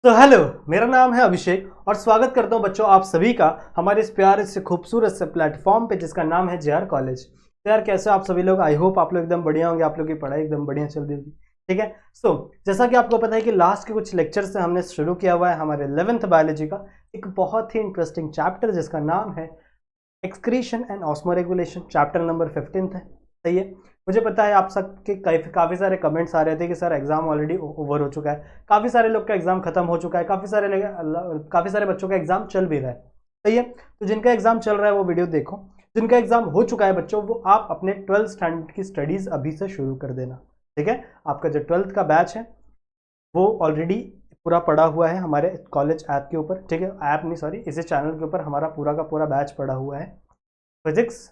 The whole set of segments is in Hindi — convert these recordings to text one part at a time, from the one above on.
तो हेलो, मेरा नाम है अभिषेक और स्वागत करता हूं बच्चों आप सभी का हमारे इस प्यारे से खूबसूरत से प्लेटफॉर्म पे जिसका नाम है जेआर कॉलेज। तो यार कैसे आप सभी लोग? आई होप आप लोग एकदम बढ़िया होंगे, आप लोग की पढ़ाई एकदम बढ़िया चल रही होगी। ठीक है। जैसा कि आपको पता है कि लास्ट के कुछ लेक्चर से हमने शुरू किया हुआ है हमारे 11th बायोलॉजी का एक बहुत ही इंटरेस्टिंग चैप्टर जिसका नाम है excretion and osmoregulation. Chapter number 15 है। सही है। मुझे पता है आप सबके काफ़ी सारे कमेंट्स आ रहे थे कि सर एग्जाम ऑलरेडी ओवर हो चुका है, काफ़ी सारे लोग का एग्जाम खत्म हो चुका है, काफ़ी सारे बच्चों का एग्जाम चल भी रहा है। सही है। तो जिनका एग्जाम चल रहा है वो वीडियो देखो, जिनका एग्जाम हो चुका है बच्चों वो आप अपने 12th स्टैंडर्ड की स्टडीज अभी से शुरू कर देना। ठीक है। आपका जो 12th का बैच है वो ऑलरेडी पूरा पड़ा हुआ है हमारे कॉलेज ऐप के ऊपर। ठीक है। ऐप नहीं, सॉरी, इसी चैनल के ऊपर हमारा पूरा का पूरा बैच पड़ा हुआ है। फिजिक्स,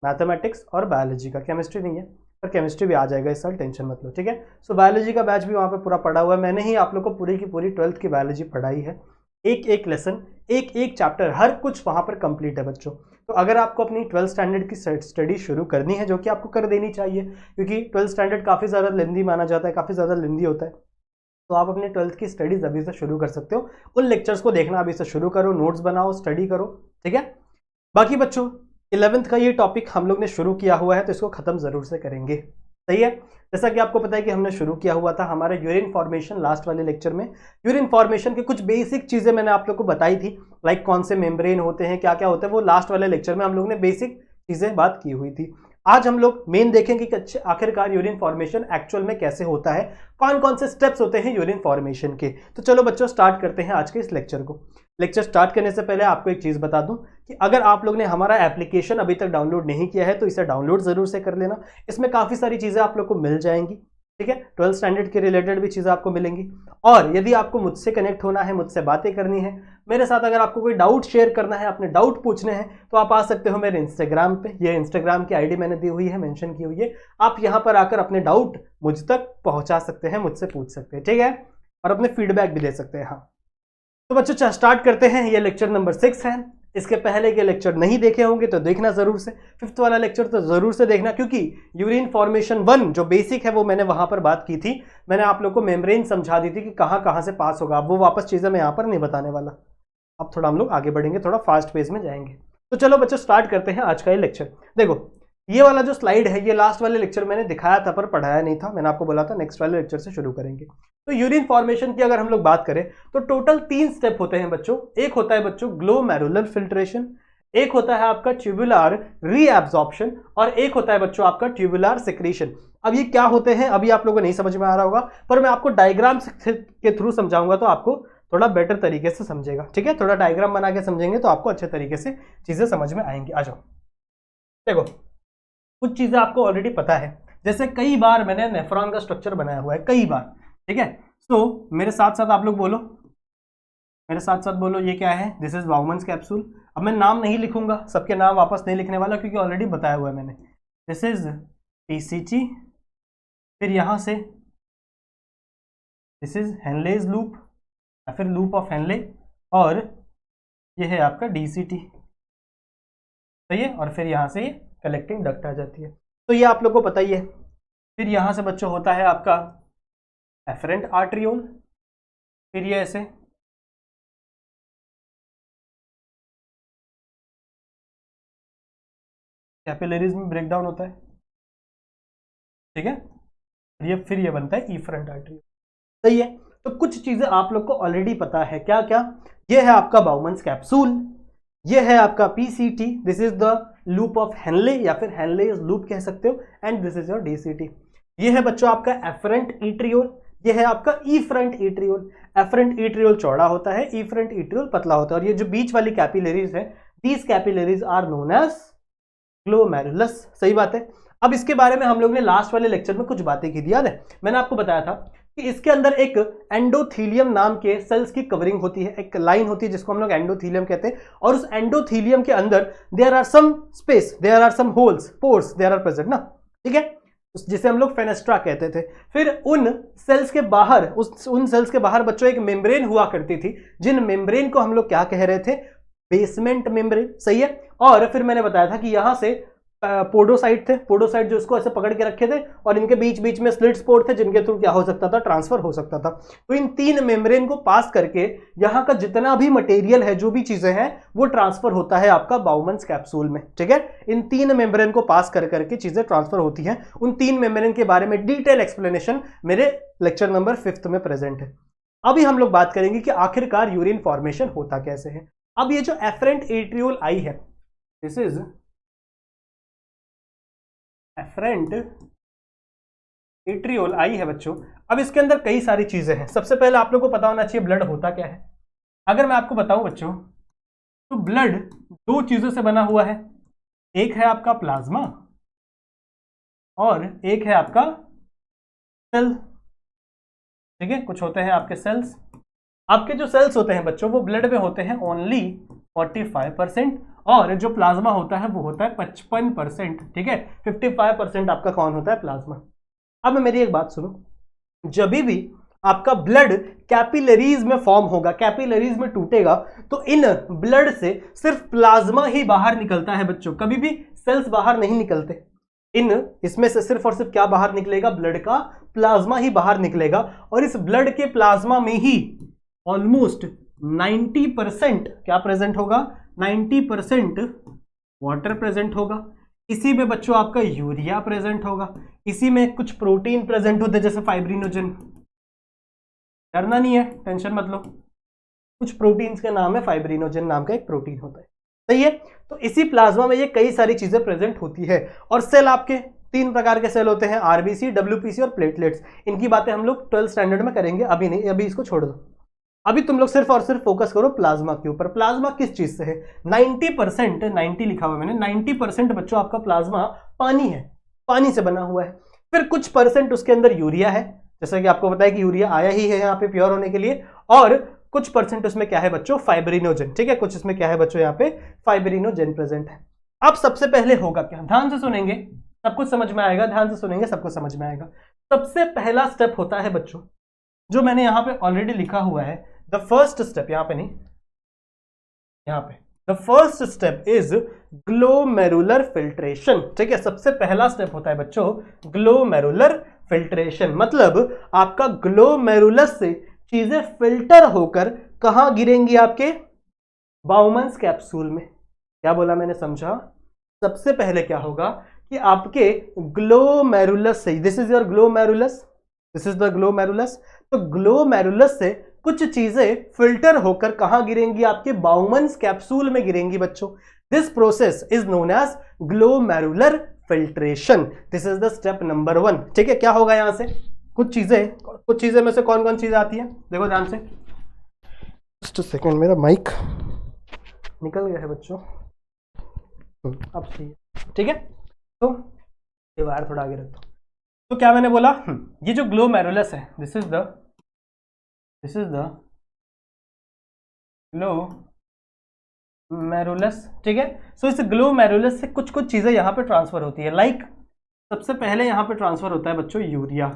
मैथमेटिक्स और बायोलॉजी का। केमिस्ट्री नहीं है पर केमिस्ट्री भी आ जाएगा इस साल, टेंशन मत लो। ठीक है। बायोलॉजी का बैच भी वहाँ पे पूरा पड़ा हुआ है। मैंने ही आप लोग को पूरी की पूरी 12th की बायोलॉजी पढ़ाई है। एक एक लेसन, एक एक चैप्टर, हर कुछ वहाँ पर कंप्लीट है बच्चों। तो अगर आपको अपनी 12th स्टैंडर्ड की स्टडी शुरू करनी है, जो कि आपको कर देनी चाहिए क्योंकि 12th स्टैंडर्ड काफ़ी ज़्यादा लेंदी माना जाता है, काफ़ी ज़्यादा लेंदी होता है, तो आप अपने 12th की स्टडीज अभी से शुरू कर सकते हो। उन लेक्चर्स को देखना अभी से शुरू करो, नोट्स बनाओ, स्टडी करो। ठीक है। बाकी बच्चों 11th का ये टॉपिक हम लोग ने शुरू किया हुआ है तो इसको खत्म जरूर से करेंगे। सही है। जैसा कि आपको पता है कि हमने शुरू किया हुआ था हमारे यूरिन फॉर्मेशन लास्ट वाले लेक्चर में। यूरिन फॉर्मेशन की कुछ बेसिक चीजें मैंने आप लोग को बताई थी, लाइक कौन से मेम्ब्रेन होते हैं, क्या क्या होता है, वो लास्ट वाले लेक्चर में हम लोग ने बेसिक चीजें बात की हुई थी। आज हम लोग मेन देखेंगे कि आखिरकार यूरिन फॉर्मेशन एक्चुअल में कैसे होता है, कौन कौन से स्टेप्स होते हैं यूरिन फॉर्मेशन के। तो चलो बच्चों स्टार्ट करते हैं आज के इस लेक्चर को। लेक्चर स्टार्ट करने से पहले आपको एक चीज बता दूं कि अगर आप लोग ने हमारा एप्लीकेशन अभी तक डाउनलोड नहीं किया है तो इसे डाउनलोड जरूर से कर लेना। इसमें काफी सारी चीजें आप लोग को मिल जाएंगी। ठीक है। 12th स्टैंडर्ड के रिलेटेड भी चीजें आपको मिलेंगी। और यदि आपको मुझसे कनेक्ट होना है, मुझसे बातें करनी है, मेरे साथ अगर आपको कोई डाउट शेयर करना है, अपने डाउट पूछने हैं, तो आप आ सकते हो मेरे इंस्टाग्राम पे। ये इंस्टाग्राम की आईडी मैंने दी हुई है, मेंशन की हुई है। आप यहां पर आकर अपने डाउट मुझ तक पहुंचा सकते हैं, मुझसे पूछ सकते हैं। ठीक है। और अपने फीडबैक भी दे सकते हैं। हाँ, तो बच्चों स्टार्ट करते हैं। ये लेक्चर नंबर 6 है। इसके पहले के लेक्चर नहीं देखे होंगे तो देखना जरूर से। 5th वाला लेक्चर तो जरूर से देखना, क्योंकि यूरिन फॉर्मेशन 1 जो बेसिक है वो मैंने वहां पर बात की थी। मैंने आप लोग को मेम्ब्रेन समझा दी थी कि कहां कहां से पास होगा। अब वो वापस चीजें मैं यहां पर नहीं बताने वाला। अब थोड़ा हम लोग आगे बढ़ेंगे, थोड़ा फास्ट पेज में जाएंगे। तो चलो बच्चों स्टार्ट करते हैं आज का ये लेक्चर। देखो ये वाला जो स्लाइड है ये लास्ट वाले लेक्चर मैंने दिखाया था पर पढ़ाया नहीं था। मैंने आपको बोला था नेक्स्ट वाले लेक्चर से शुरू करेंगे। तो यूरिन फॉर्मेशन की अगर हम लोग बात करें तो टोटल 3 स्टेप होते हैं बच्चों। एक होता है बच्चों ग्लोमेरुलर फिल्ट्रेशन, एक होता है आपका ट्यूबुलर रीएब्जॉर्प्शन और एक होता है बच्चों आपका ट्यूबुलर सेक्रीशन। अब ये क्या होते हैं अभी आप लोगों को नहीं समझ में आ रहा होगा, पर मैं आपको डायग्राम के थ्रू समझाऊंगा तो आपको थोड़ा बेटर तरीके से समझेगा। ठीक है। थोड़ा डायग्राम बना के समझेंगे तो आपको अच्छे तरीके से चीजें समझ में आएंगी। आ जाओ। देखो कुछ चीजें आपको ऑलरेडी पता है, जैसे कई बार मैंने नेफ्रॉन का स्ट्रक्चर बनाया हुआ है, कई बार। ठीक है। मेरे साथ साथ आप लोग बोलो, मेरे साथ साथ बोलो, ये क्या है? This is Bowman's capsule. अब मैं नाम नहीं लिखूंगा, सबके नाम वापस नहीं लिखने वाला क्योंकि ऑलरेडी बताया हुआ है मैंने। दिस इज पीसीटी, फिर यहां से दिस इज हेनलेज लूप या फिर लूप ऑफ हेनले, और ये है आपका डीसीटी। सही है। और फिर यहां से ये कलेक्टिंग डक्ट आ जाती है। तो ये आप लोग को पता ही है। फिर यहां से बच्चों होता है आपका एफरेंट आर्ट्रियोल, फिर ये ऐसे कैपिलरीज में ब्रेकडाउन होता है। ठीक है। फिर ये बनता है इफरेंट आर्ट्रियोल। सही है। तो कुछ चीजें आप लोग को ऑलरेडी पता है। क्या क्या? ये है आपका बाउमन्स कैप्सूल, ये है आपका PCT, this is the loop of Henle या फिर हेनलेज लूप कह सकते हो, and this is your DCT. ये है बच्चों आपका एफरेंट इट्रियोल, ये है आपका इफरेंट इट्रियोल। एफरेंट इट्रियोल चौड़ा होता है, इफरेंट इट्रियोल पतला होता है। और ये जो बीच वाली कैपिलरीज है, these capillaries are known as glomerulus. सही बात है। अब इसके बारे में हम लोग ने लास्ट वाले लेक्चर में कुछ बातें की थी, याद है? मैंने आपको बताया था कि इसके अंदर एक एंडोथीलियम नाम के सेल्स की कवरिंग होती है, एक लाइन होती है जिसको हम लोग एंडोथीलियम कहते हैं। और उस एंडोथीलियम के अंदर there are some space, there are some holes, pores there are present ना। ठीक है। जिसे हम लोग फेनेस्ट्रा कहते थे। फिर उन सेल्स के बाहर, उन सेल्स के बाहर बच्चों एक मेम्ब्रेन हुआ करती थी, जिन मेम्ब्रेन को हम लोग क्या कह रहे थे? Basement membrane. सही है। और फिर मैंने बताया था कि यहां से पोडोसाइट थे, पोडोसाइट जो इसको ऐसे पकड़ के रखे थे, और इनके बीच बीच में स्लिट स्पोर थे जिनके थ्रू क्या हो सकता था, ट्रांसफर हो सकता था। तो इन 3 मेम्ब्रेन को पास करके यहां का जितना भी मटेरियल है, जो भी चीजें हैं, वो ट्रांसफर होता है आपका बाउमन्स कैप्सूल में। ठीक है, इन 3 मेम्ब्रेन को पास कर करके चीजें ट्रांसफर होती हैं। उन 3 मेम्ब्रेन के बारे में डिटेल एक्सप्लेनेशन मेरे लेक्चर नंबर 5 में प्रेजेंट है। अभी हम लोग बात करेंगे कि आखिरकार यूरिन फॉर्मेशन होता कैसे है। अब ये जो एफरेंट एट्रियोल आई है, दिस इज एफरेंट एट्रियोल आई है बच्चों। अब इसके अंदर कई सारी चीजें हैं। सबसे पहले आप लोग को पता होना चाहिए ब्लड होता क्या है। अगर मैं आपको बताऊं बच्चों, तो ब्लड 2 चीजों से बना हुआ है। एक है आपका प्लाज्मा और एक है आपका सेल। ठीक है, कुछ होते हैं आपके सेल्स। आपके जो सेल्स होते हैं बच्चों, वो ब्लड में होते हैं ओनली 45%, और जो प्लाज्मा होता है वो होता है 55%। ठीक है, 55% आपका कौन होता है, प्लाज्मा। अब मेरी एक बात सुनो, जब भी आपका ब्लड कैपिलरीज में फॉर्म होगा, कैपिलरीज में टूटेगा, तो इन ब्लड से सिर्फ प्लाज्मा ही बाहर निकलता है बच्चों, कभी भी सेल्स बाहर नहीं निकलते। इसमें से सिर्फ और सिर्फ क्या बाहर निकलेगा, ब्लड का प्लाज्मा ही बाहर निकलेगा। और इस ब्लड के प्लाज्मा में ही ऑलमोस्ट 90% क्या प्रेजेंट होगा, 90% वाटर प्रेजेंट होगा। इसी में बच्चों आपका यूरिया प्रेजेंट होगा। इसी में कुछ प्रोटीन प्रेजेंट होते हैं जैसे फाइब्रिनोजन। डरना नहीं है, टेंशन मत लो। कुछ प्रोटीन्स के नाम है, फाइब्रिनोजन नाम का एक प्रोटीन होता है। सही है, तो इसी प्लाज्मा में ये कई सारी चीजें प्रेजेंट होती है। और सेल आपके 3 प्रकार के सेल होते हैं, आरबीसी, डब्ल्यूपीसी और प्लेटलेट्स। इनकी बातें हम लोग 12th स्टैंडर्ड में करेंगे, अभी नहीं, अभी इसको छोड़ दो। अभी तुम लोग सिर्फ और सिर्फ फोकस करो प्लाज्मा के ऊपर। प्लाज्मा किस चीज से है, 90%, 90 लिखा हुआ मैंने, 90% बच्चों आपका प्लाज्मा पानी है, पानी से बना हुआ है। फिर कुछ परसेंट उसके अंदर यूरिया है, जैसा कि आपको पता है कि यूरिया आया ही है यहाँ पे प्योर होने के लिए। और कुछ परसेंट उसमें क्या है बच्चों, फाइब्रिनोजन। ठीक है, कुछ इसमें क्या है बच्चों, यहाँ पे फाइब्रिनोजन प्रेजेंट है। अब सबसे पहले होगा क्या, ध्यान से सुनेंगे सब कुछ समझ में आएगा, ध्यान से सुनेंगे सब कुछ समझ में आएगा। सबसे पहला स्टेप होता है बच्चों, जो मैंने यहाँ पे ऑलरेडी लिखा हुआ है, द फर्स्ट स्टेप, यहां पे नहीं, यहां पे, the first step is glomerular filtration. ठीक है, सबसे पहला स्टेप होता है बच्चों ग्लोमेरुलर फिल्ट्रेशन। मतलब आपका ग्लोमेरुलस से चीजें फिल्टर होकर कहां गिरेंगी, आपके बाउमन्स कैप्सूल में। क्या बोला मैंने, समझा? सबसे पहले क्या होगा कि आपके ग्लोमेरुलस से, this is your glomerulus, this is the glomerulus, तो ग्लोमेरुलस से कुछ चीजें फिल्टर होकर कहां गिरेंगी, आपके बाउमन्स कैप्सूल में गिरेंगी बच्चों। This process is known as glomerular filtration. This is the step number 1। ठीक है, क्या होगा यहां से, कुछ चीजें में से कौन कौन चीजें आती है, देखो ध्यान से। जस्ट सेकेंड, मेरा माइक निकल गया है बच्चों, अब सही है। ठीक है, तो ये वायर थोड़ा आगे रख दो। तो क्या मैंने बोला, ये जो ग्लोमेरुलस है, दिस इज द ग्लोमेरुलस। ठीक है, सो इस ग्लोमेरुलस से कुछ कुछ चीजें यहां पे ट्रांसफर होती है। लाइक सबसे पहले यहां पे ट्रांसफर होता है बच्चों यूरिया।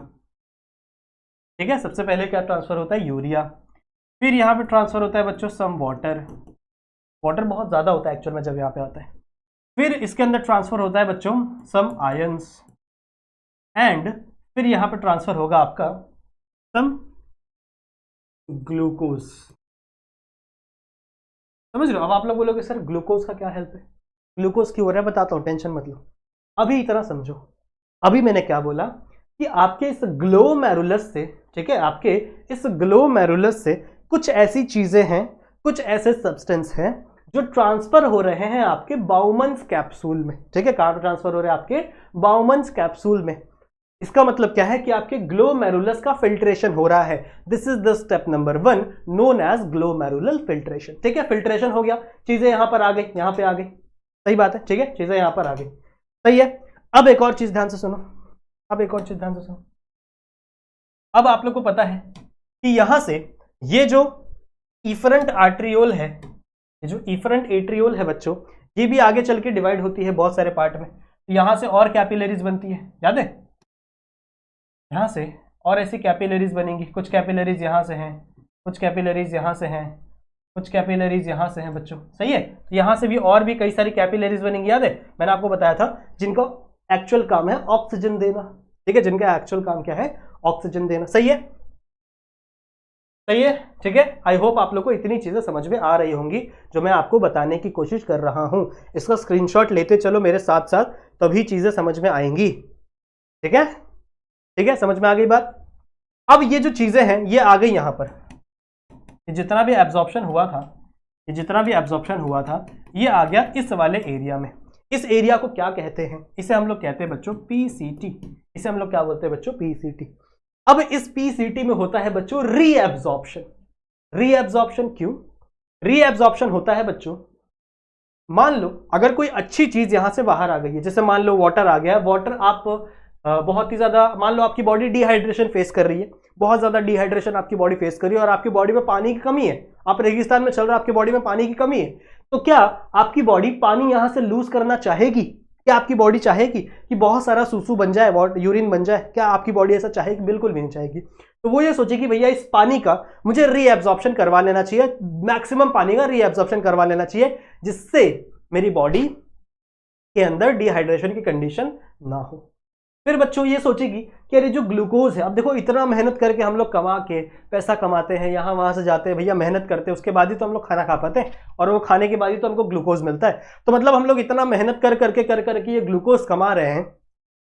ठीक है, सबसे पहले क्या ट्रांसफर होता है, यूरिया। फिर यहां पे ट्रांसफर होता है बच्चों सम वाटर। वाटर बहुत ज्यादा होता है एक्चुअल में जब यहाँ पे आता है। फिर इसके अंदर ट्रांसफर होता है बच्चों सम आयंस, एंड फिर यहां पे ट्रांसफर होगा आपका सम ग्लूकोज। समझ रहे हो? अब आप लोग बोलोगे सर ग्लूकोज का क्या हेल्प है, ग्लूकोज क्यों हो रहा है, बताता हूं, टेंशन मत लो। अभी इतना समझो, अभी मैंने क्या बोला कि आपके इस ग्लोमेरुलस से, ठीक है, आपके इस ग्लोमेरुलस से कुछ ऐसी चीजें हैं, कुछ ऐसे सब्सटेंस हैं जो ट्रांसफर हो रहे हैं आपके बाउमन्स कैप्सूल में। ठीक है, कहां ट्रांसफर हो रहे हैं, आपके बाउमन्स कैप्सूल में। इसका मतलब क्या है कि आपके ग्लोमेरुलस का फिल्ट्रेशन हो रहा है। This is the step number 1 known as glomerular filtration. ठीक है, फिल्ट्रेशन हो गया, चीजें यहां पर आ गई, यहां पे आ गई, सही बात है। ठीक है, चीजें यहां पर आ गई, सही है। अब एक और चीज ध्यान से सुनो, अब एक और चीज ध्यान से सुनो। अब आप लोग को पता है कि यहां से ये जो इफरेंट आर्ट्रियोल है, ये जो इफरेंट एट्रियोल है बच्चों, ये भी आगे चल के डिवाइड होती है बहुत सारे पार्ट में। यहां से और कैपिलरीज बनती है, याद है, यहां से और ऐसी कैपिलरीज बनेंगी। कुछ कैपिलरीज यहां से हैं, कुछ कैपिलरीज यहां से हैं, कुछ कैपिलरीज यहां से हैं बच्चों, सही है। तो यहां से भी और भी कई सारी कैपिलरीज बनेंगी, याद है मैंने आपको बताया था, जिनका एक्चुअल काम है ऑक्सीजन देना, ठीक है, जिनका एक्चुअल काम क्या है, ऑक्सीजन देना, सही है, सही है, ठीक है। आई होप आप लोग को इतनी चीजें समझ में आ रही होंगी जो मैं आपको बताने की कोशिश कर रहा हूं। इसका स्क्रीनशॉट लेते चलो मेरे साथ साथ, तभी चीजें समझ में आएंगी, ठीक है, ठीक है, समझ में आ गई बात। अब ये जो चीजें हैं ये आ गई यहां पर, ये जितना भी एब्जॉर्प्शन हुआ था, ये जितना भी एब्जॉर्प्शन हुआ था ये आ गया इस वाले एरिया में। इस एरिया को क्या कहते हैं, इसे हम लोग कहते हैं बच्चों पीसीटी, इसे हम लोग क्या बोलते हैं बच्चों, पीसीटी। अब इस पीसीटी में होता है बच्चों रीएब्जॉर्प्शन। रीएब्जॉर्प्शन क्यों, रीएब्जॉर्प्शन होता है बच्चों, मान लो अगर कोई अच्छी चीज यहां से बाहर आ गई है, जैसे मान लो वाटर आ गया, वाटर आप बहुत ही ज्यादा, मान लो आपकी बॉडी डिहाइड्रेशन फेस कर रही है, बहुत ज्यादा डिहाइड्रेशन आपकी बॉडी फेस कर रही है और आपकी बॉडी में पानी की कमी है, आप रेगिस्तान में चल रहे हो, आपकी बॉडी में पानी की कमी है, तो क्या आपकी बॉडी पानी यहां से लूज करना चाहेगी? क्या आपकी बॉडी चाहेगी कि बहुत सारा सूसू बन जाए, यूरिन बन जाए? क्या आपकी बॉडी ऐसा चाहेगी? बिल्कुल भी नहीं चाहेगी। तो वो ये सोचेगी भैया इस पानी का मुझे रीएब्जॉर्प्शन करवा लेना चाहिए, मैक्सिमम पानी का रीएब्जॉर्प्शन करवा लेना चाहिए, जिससे मेरी बॉडी के अंदर डिहाइड्रेशन की कंडीशन ना हो। फिर बच्चों ये सोचेगी कि अरे जो ग्लूकोज है, अब देखो इतना मेहनत करके हम लोग कमा के पैसा कमाते हैं, यहाँ वहां से जाते हैं भैया, मेहनत करते हैं, उसके बाद ही तो हम लोग खाना खा पाते हैं, और वो खाने के बाद ही तो हमको ग्लूकोज मिलता है। तो मतलब हम लोग इतना मेहनत कर करके ये ग्लूकोज कमा रहे हैं,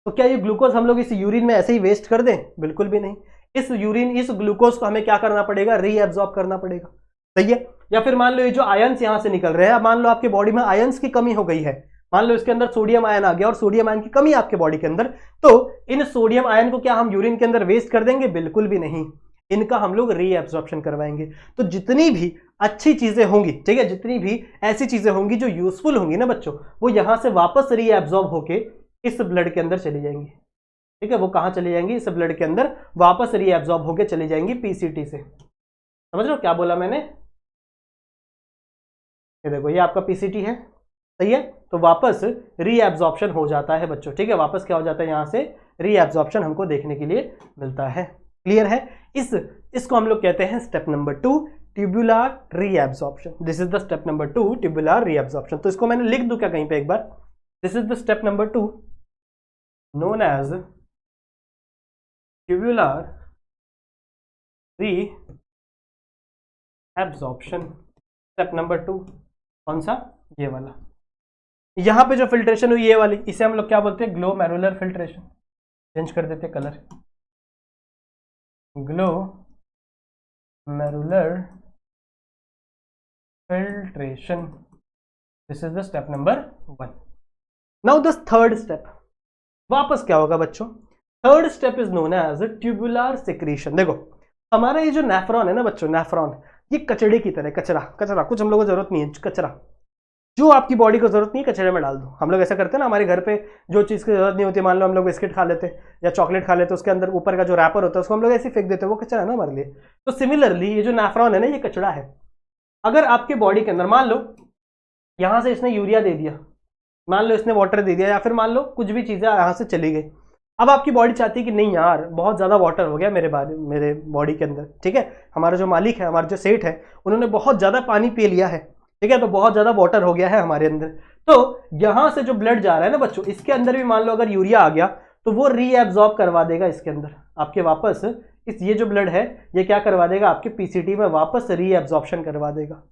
तो क्या ये ग्लूकोज हम लोग इस यूरिन में ऐसे ही वेस्ट कर दें? बिल्कुल भी नहीं। इस यूरिन, इस ग्लूकोज को हमें क्या करना पड़ेगा, रीएब्जॉर्ब करना पड़ेगा, सही है। या फिर मान लो ये जो आयंस यहां से निकल रहे हैं, मान लो आपके बॉडी में आयंस की कमी हो गई है, मान लो इसके अंदर सोडियम आयन आ गया और सोडियम आयन की कमी है आपके बॉडी के अंदर, तो इन सोडियम आयन को क्या हम यूरिन के अंदर वेस्ट कर देंगे? बिल्कुल भी नहीं, इनका हम लोग रीएब्जॉर्प्शन करवाएंगे। तो जितनी भी अच्छी चीजें होंगी, ठीक है, जितनी भी ऐसी चीजें होंगी जो यूजफुल होंगी ना बच्चों, वो यहां से वापस रीएब्जॉर्ब होके इस ब्लड के अंदर चली जाएंगी, ठीक है, वो कहां चली जाएंगी? इस ब्लड के अंदर वापस रीएब्जॉर्ब होके चली जाएंगी पीसीटी से। समझ रहे हो क्या बोला मैंने? ये देखो ये आपका पीसीटी है, सही है, तो वापस रीएब्जॉर्प्शन हो जाता है बच्चों, ठीक है, वापस क्या हो जाता है, यहां से रीएब्जॉर्प्शन हमको देखने के लिए मिलता है। क्लियर है? इसको हम लोग कहते हैं step number 2, tubular reabsorption. This is the step number 2, tubular reabsorption. तो इसको मैंने लिख दूं क्या कहीं पे एक बार? This is the step number 2 known as tubular reabsorption। Step number 2 कौन सा? ये वाला। यहां पे जो फिल्ट्रेशन हुई ये वाली, इसे हम लोग क्या बोलते हैं? Glomerular filtration. चेंज कर देते colour, glomerular filtration. This is the step number 1। Now the third step, वापस क्या होगा बच्चों? Third step is known as tubular secretion. देखो हमारा ये जो नेफ्रॉन है ना बच्चों, नेफ्रॉन ये कचड़े की तरह, कचरा कुछ हम लोगों को जरूरत नहीं है, कचरा जो आपकी बॉडी को जरूरत नहीं है कचड़े में डाल दो। हम लोग ऐसा करते हैं ना, हमारे घर पे जो चीज़ की जरूरत नहीं होती, मान लो हम लोग बिस्किट खा लेते या चॉकलेट खा लेते, उसके अंदर ऊपर का जो रैपर होता है उसको हम लोग ऐसे फेंक देते हैं, वो कचरा है ना हमारे लिए। तो सिमिलरली ये जो नेफ्रॉन है ना, ये कचड़ा है। अगर आपके बॉडी के अंदर मान लो यहां से इसने यूरिया दे दिया, मान लो इसने वाटर दे दिया, या फिर मान लो कुछ भी चीजें यहां से चली गई, अब आपकी बॉडी चाहती है कि नहीं यार बहुत ज्यादा वाटर हो गया मेरे बॉडी के अंदर, ठीक है, हमारा जो मालिक है, हमारा जो सेठ है, उन्होंने बहुत ज्यादा पानी पी लिया है, ठीक है, तो बहुत ज्यादा वाटर हो गया है हमारे अंदर। तो यहां से जो ब्लड जा रहा है ना बच्चों, इसके अंदर भी मान लो अगर यूरिया आ गया तो वो रीएब्जॉर्ब करवा देगा इसके अंदर आपके, वापस ये जो ब्लड है ये क्या करवा देगा आपके पीसीटी में, वापस रीएब्जॉर्प्शन करवा देगा।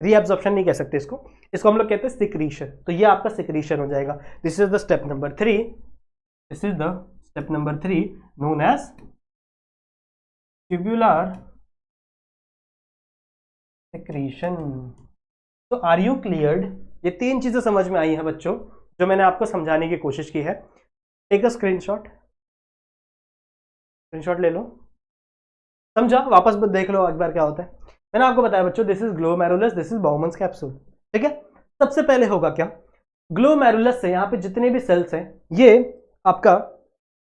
रीएब्जॉर्प्शन नहीं कह सकते इसको हम लोग कहते हैं सिक्रीशन। तो ये आपका सिक्रीशन हो जाएगा। This is the step number 3, this is the step number 3 known as tubular secretion. तो आर यू क्लियर्ड? ये 3 चीजें समझ में आई हैं बच्चों जो मैंने आपको समझाने की कोशिश की है। टेक अ स्क्रीनशॉट ले लो, समझा? वापस देख लो एक बार क्या होता है। मैंने आपको बताया बच्चों, this is glomerulus, this is Bowman's capsule, ठीक है। सबसे पहले होगा क्या, ग्लोमेरुलस से यहाँ पे जितने भी सेल्स हैं ये आपका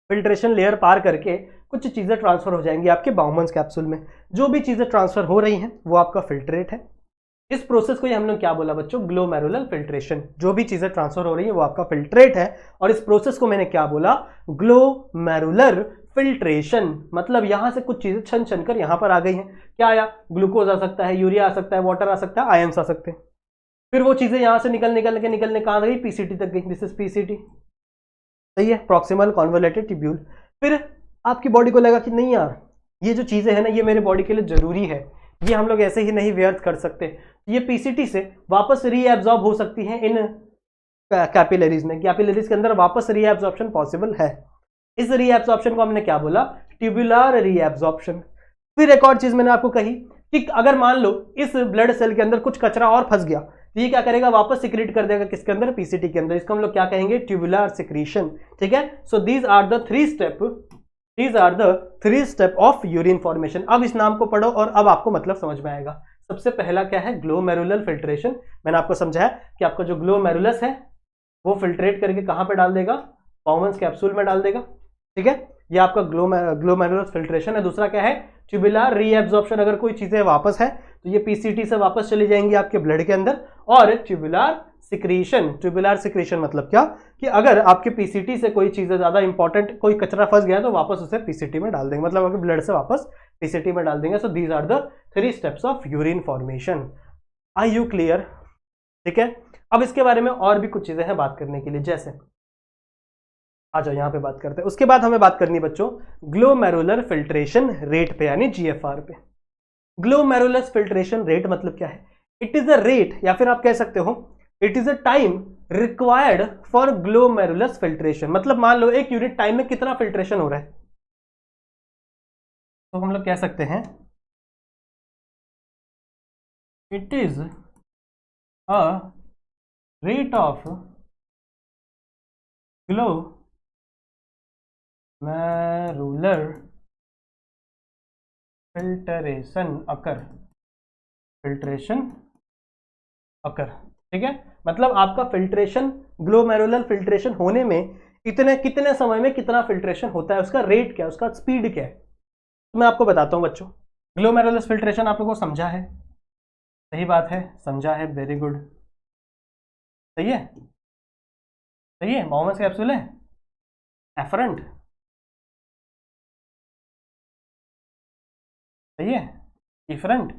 फिल्ट्रेशन लेयर पार करके कुछ चीजें ट्रांसफर हो जाएंगी आपके बाउमन्स कैप्सूल में। जो भी चीजें ट्रांसफर हो रही हैं वो आपका फिल्ट्रेट है। इस प्रोसेस को ही हम लोग क्या बोला बच्चों? Glomerular filtration. जो भी चीजें ट्रांसफर हो रही है वो आपका फिल्ट्रेट है, और इस प्रोसेस को मैंने क्या बोला? ग्लोमेरुलर फिल्ट्रेशन, मतलब यहां से कुछ चीजें छन छन कर यहां पर आ गई हैं। क्या आया? ग्लूकोज आ सकता है, यूरिया आ सकता है, वाटर आ सकता है, आयंस आ सकते हैं। फिर वो चीजें यहां से निकलने कहां गई? पीसीटी तक गई। दिस इज पीसीटी, सही है, प्रॉक्सिमल कॉन्वोलेटेड ट्यूब्यूल। फिर आपकी बॉडी को लगा कि नहीं यार, ये जो चीजें हैं ना, ये मेरे बॉडी के लिए जरूरी है, ये हम लोग ऐसे ही नहीं व्यर्थ कर सकते। ये पीसीटी से वापस रीएब्जॉर्ब हो सकती हैं इन कैपिलरीज में। कैपिलरीज के अंदर वापस रीएब्जॉर्प्शन पॉसिबल है। इस रीएब्जॉर्प्शन को हमने क्या बोला? Tubular reabsorption. फिर एक और चीज मैंने आपको कही कि अगर मान लो इस ब्लड सेल के अंदर कुछ कचरा और फंस गया, तो ये क्या करेगा? वापस सिक्रीट कर देगा किसके अंदर? पीसीटी के अंदर। इसको हम लोग क्या कहेंगे? Tubular secretion. ठीक है, so these are the three step of urine formation. अब इस नाम को पढ़ो और अब आपको मतलब समझ में आएगा। सबसे पहला क्या है? Glomerular filtration. मैंने आपको समझाया कि आपका जो ग्लोमेरुलस है वो फिल्ट्रेट करके कहां पे डाल देगा? बाउमन्स कैप्सूल में डाल देगा। ठीक है, ये आपका ग्लोमेरुलस फिल्ट्रेशन है। दूसरा क्या है? Tubular reabsorption. अगर कोई चीजें वापस है तो ये पीसीटी से वापस चली जाएंगी आपके ब्लड के अंदर। और ट्यूबुलर सिक्रीशन मतलब क्या? कि अगर आपके पीसीटी से कोई चीजें ज्यादा इंपॉर्टेंट, कोई कचरा फंस गया तो वापस उसे पीसीटी में डाल देंगे, मतलब आपके ब्लड से वापस पीसीटी में डाल देंगे। So these are the 3 steps of urine formation. Are you clear? ठीक है, अब इसके बारे में और भी कुछ चीजें हैं बात करने के लिए, जैसे आ जाओ यहां पे बात करते हैं। उसके बाद हमें बात करनी बच्चों ग्लोमेरुलर फिल्ट्रेशन रेट पे, यानी जीएफआर पे। ग्लोमेरुलस फिल्ट्रेशन रेट मतलब क्या है? इट इज अ रेट, या फिर आप कह सकते हो it is a time required for glomerulus filtration. मतलब मान लो एक यूनिट टाइम में कितना फिल्ट्रेशन हो रहा है, तो हम लोग कह सकते हैं it is a rate of glomerular filtration occur. ठीक है, मतलब आपका फिल्ट्रेशन, ग्लोमेरुलर फिल्ट्रेशन होने में कितने समय में कितना फिल्ट्रेशन होता है, उसका रेट क्या है, उसका स्पीड क्या है। तो मैं आपको बताता हूं बच्चों। ग्लोमेरुलर फिल्ट्रेशन आप लोगों को समझा है, सही बात है, समझा है, वेरी गुड, सही है, सही है। बाउमन्स कैप्सूल है, एफरेंट, सही है, डिफरेंट।